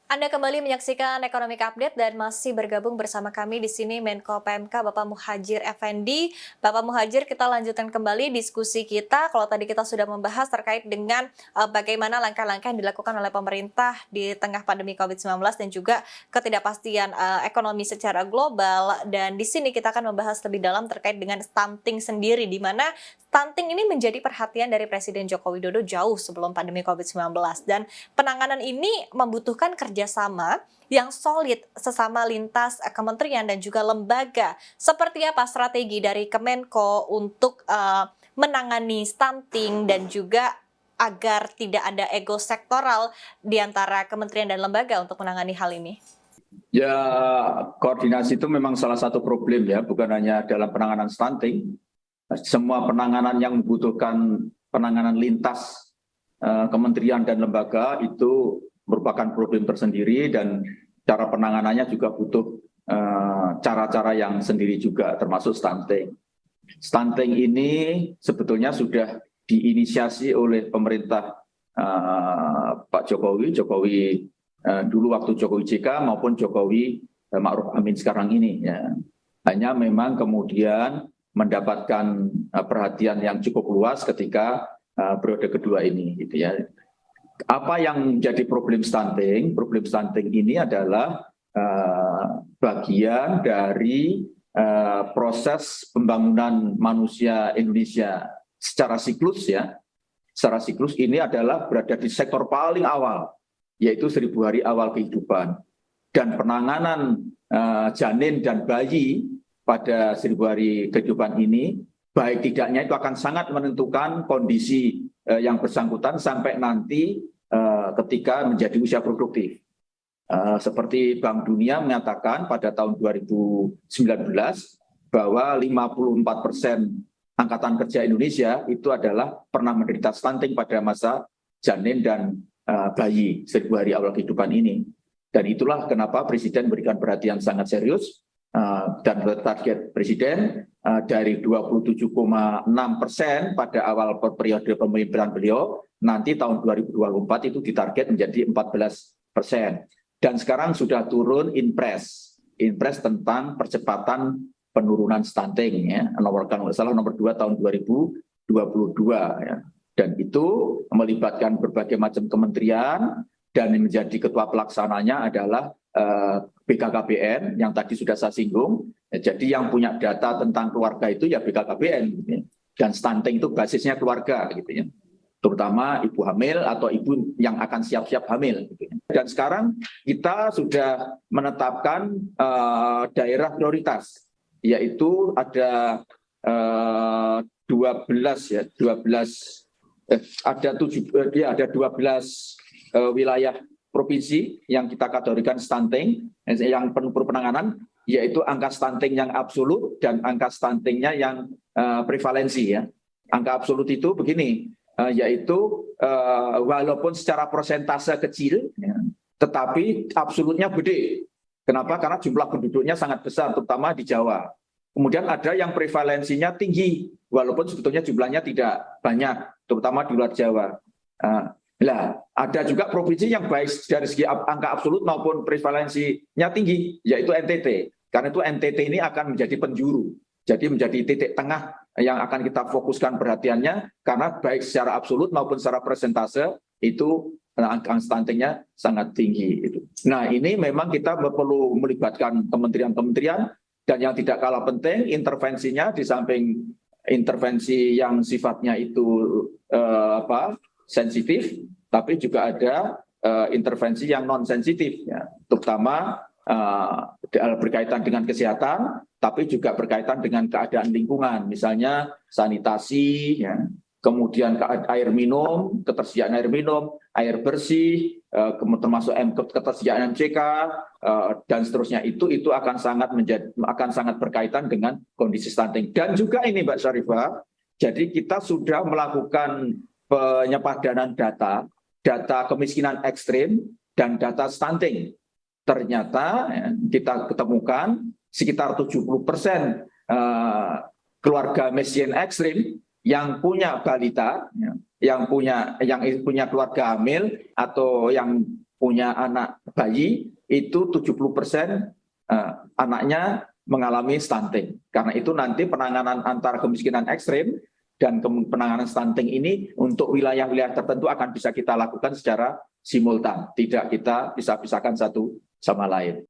Anda kembali menyaksikan Ekonomi Update dan masih bergabung bersama kami di sini Menko PMK Bapak Muhadjir Effendi. Bapak Muhadjir, kita lanjutkan kembali diskusi kita. Kalau tadi kita sudah membahas terkait dengan bagaimana langkah-langkah yang dilakukan oleh pemerintah di tengah pandemi COVID-19 dan juga ketidakpastian ekonomi secara global. Dan di sini kita akan membahas lebih dalam terkait dengan stunting sendiri, di mana stunting ini menjadi perhatian dari Presiden Joko Widodo jauh sebelum pandemi COVID-19. Dan penanganan ini membutuhkan kerjasama yang solid sesama lintas kementerian dan juga lembaga. Seperti apa strategi dari Kemenko untuk menangani stunting dan juga agar tidak ada ego sektoral di antara kementerian dan lembaga untuk menangani hal ini? Ya, koordinasi itu memang salah satu problem ya, bukan hanya dalam penanganan stunting. Semua penanganan yang membutuhkan penanganan lintas kementerian dan lembaga itu merupakan problem tersendiri dan cara penanganannya juga butuh cara-cara yang sendiri juga, termasuk stunting. Stunting ini sebetulnya sudah diinisiasi oleh pemerintah Pak Jokowi dulu waktu Jokowi JK maupun Jokowi Ma'ruf Amin sekarang ini. Ya. Hanya memang kemudian mendapatkan perhatian yang cukup luas ketika periode kedua ini, gitu ya. Apa yang menjadi problem stunting? Problem stunting ini adalah bagian dari proses pembangunan manusia Indonesia secara siklus ya. Secara siklus ini adalah berada di sektor paling awal, yaitu 1000 hari awal kehidupan. Dan penanganan janin dan bayi pada 1000 hari kehidupan ini, baik tidaknya itu akan sangat menentukan kondisi yang bersangkutan sampai nanti ketika menjadi usia produktif. Seperti Bank Dunia menyatakan pada tahun 2019 bahwa 54% angkatan kerja Indonesia itu adalah pernah menderita stunting pada masa janin dan bayi 1000 hari awal kehidupan ini. Dan itulah kenapa Presiden berikan perhatian sangat serius dan target Presiden dari 27,6% pada awal periode pemerintahan beliau, nanti tahun 2024 itu ditarget menjadi 14%. Dan sekarang sudah turun Inpres tentang percepatan penurunan stunting, ya, nomor 2 tahun 2022. Ya. Dan itu melibatkan berbagai macam kementerian, dan menjadi ketua pelaksananya adalah BKKBN yang tadi sudah saya singgung. Jadi yang punya data tentang keluarga itu ya BKKBN, gitu ya. Dan stunting itu basisnya keluarga, gitu ya. Terutama ibu hamil atau ibu yang akan siap-siap hamil, gitu ya. Dan sekarang kita sudah menetapkan daerah prioritas, yaitu ada 12 wilayah provinsi yang kita kategorikan stunting, yang perlu penanganan, yaitu angka stunting yang absolut dan angka stuntingnya yang prevalensi. Ya. Angka absolut itu begini, yaitu walaupun secara persentase kecil, ya, tetapi absolutnya gede. Kenapa? Karena jumlah penduduknya sangat besar, terutama di Jawa. Kemudian ada yang prevalensinya tinggi, walaupun sebetulnya jumlahnya tidak banyak, terutama di luar Jawa. Nah, ada juga provinsi yang baik dari segi angka absolut maupun prevalensinya tinggi, yaitu NTT. Karena itu NTT ini akan menjadi penjuru, jadi menjadi titik tengah yang akan kita fokuskan perhatiannya, karena baik secara absolut maupun secara persentase itu angka stuntingnya sangat tinggi. Nah, ini memang kita perlu melibatkan kementerian-kementerian, dan yang tidak kalah penting intervensinya di samping intervensi yang sifatnya itu sensitif, tapi juga ada intervensi yang non sensitif, ya. Terutama berkaitan dengan kesehatan, tapi juga berkaitan dengan keadaan lingkungan, misalnya sanitasi, ya. Kemudian air minum, ketersediaan air minum, air bersih, termasuk ketersediaan MCK, dan seterusnya, itu akan sangat berkaitan dengan kondisi stunting. Dan juga ini Mbak Syarifah, jadi kita sudah melakukan penyepadanan data kemiskinan ekstrim dan data stunting. Ternyata kita ketemukan sekitar 70% keluarga miskin ekstrim yang punya balita, yang punya keluarga hamil atau yang punya anak bayi itu 70% anaknya mengalami stunting. Karena itu nanti penanganan antara kemiskinan ekstrim dan penanganan stunting ini untuk wilayah-wilayah tertentu akan bisa kita lakukan secara simultan. Tidak kita pisah-pisahkan satu sama lain.